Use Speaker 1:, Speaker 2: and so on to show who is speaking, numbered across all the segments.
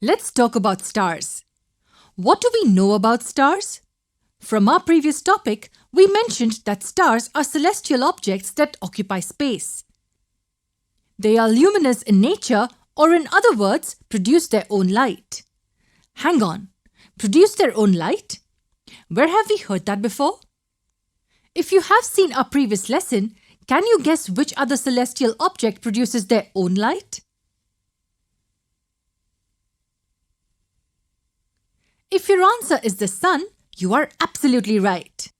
Speaker 1: Let's talk about stars. What do we know about stars? From our previous topic, we mentioned that stars are celestial objects that occupy space. They are luminous in nature, or in other words, produce their own light. Hang on, produce their own light? Where have we heard that before? If you have seen our previous lesson, can you guess which other celestial object produces their own light? If your answer is the sun, you are absolutely right.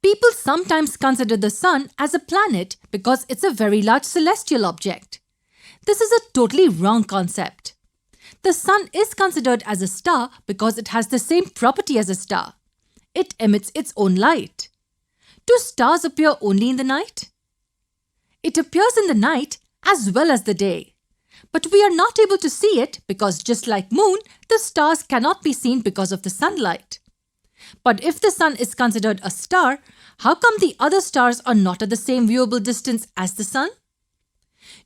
Speaker 1: People sometimes consider the sun as a planet because it's a very large celestial object. This is a totally wrong concept. The sun is considered as a star because it has the same property as a star. It emits its own light. Do stars appear only in the night? It appears in the night as well as the day. But we are not able to see it because just like moon, the stars cannot be seen because of the sunlight. But if the sun is considered a star, how come the other stars are not at the same viewable distance as the sun?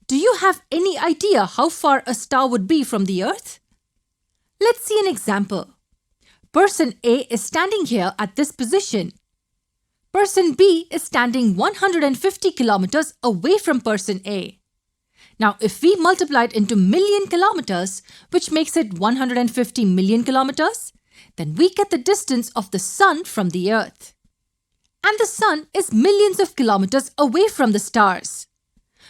Speaker 1: Do you have any idea how far a star would be from the Earth? Let's see an example. Person A is standing here at this position. Person B is standing 150 kilometers away from person A. Now, if we multiply it into million kilometers, which makes it 150 million kilometers, then we get the distance of the sun from the Earth. And the sun is millions of kilometers away from the stars.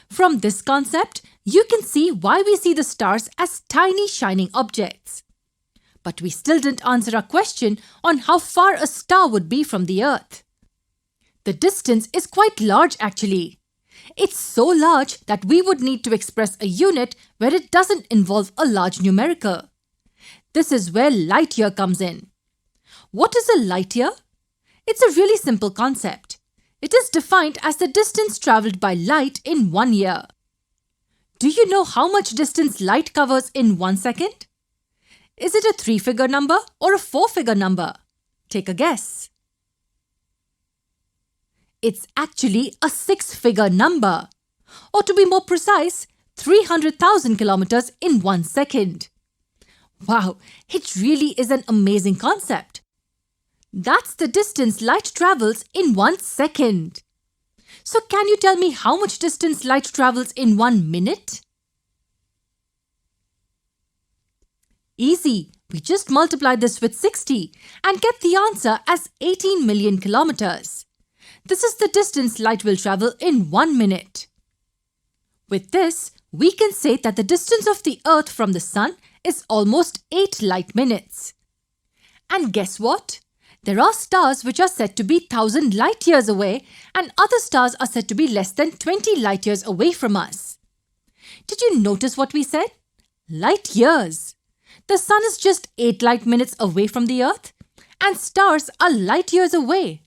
Speaker 1: From this concept, you can see why we see the stars as tiny shining objects. But we still didn't answer our question on how far a star would be from the Earth. The distance is quite large actually. It's so large that we would need to express a unit where it doesn't involve a large numerical. This is where light year comes in. What is a light year? It's a really simple concept. It is defined as the distance travelled by light in 1 year. Do you know how much distance light covers in 1 second? Is it a 3-figure number or a 4-figure number? Take a guess. It's actually a 6-figure number. Or to be more precise, 300,000 kilometers in 1 second. Wow, it really is an amazing concept. That's the distance light travels in 1 second. So can you tell me how much distance light travels in 1 minute? Easy. We just multiply this with 60 and get the answer as 18 million kilometers. This is the distance light will travel in 1 minute. With this, we can say that the distance of the Earth from the Sun is almost 8 light minutes. And guess what? There are stars which are said to be 1,000 light years away, and other stars are said to be less than 20 light years away from us. Did you notice what we said? Light years. The Sun is just 8 light minutes away from the Earth, and stars are light years away.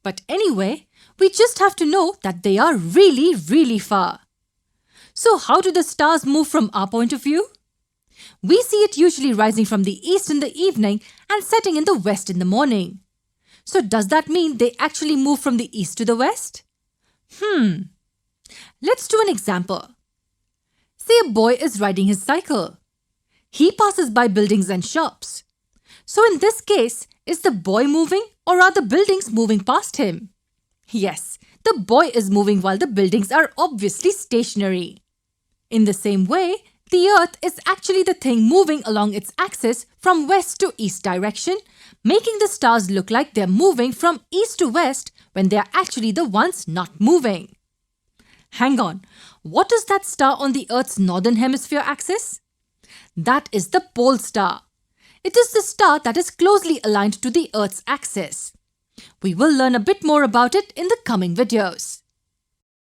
Speaker 1: But anyway, we just have to know that they are really, really far. So how do the stars move from our point of view? We see it usually rising from the east in the evening and setting in the west in the morning. So does that mean they actually move from the east to the west? Let's do an example. Say a boy is riding his cycle. He passes by buildings and shops. So in this case, is the boy moving or are the buildings moving past him? Yes, the boy is moving while the buildings are obviously stationary. In the same way, the Earth is actually the thing moving along its axis from west to east direction, making the stars look like they're moving from east to west when they're actually the ones not moving. Hang on, what is that star on the Earth's northern hemisphere axis? That is the pole star. It is the star that is closely aligned to the Earth's axis. We will learn a bit more about it in the coming videos.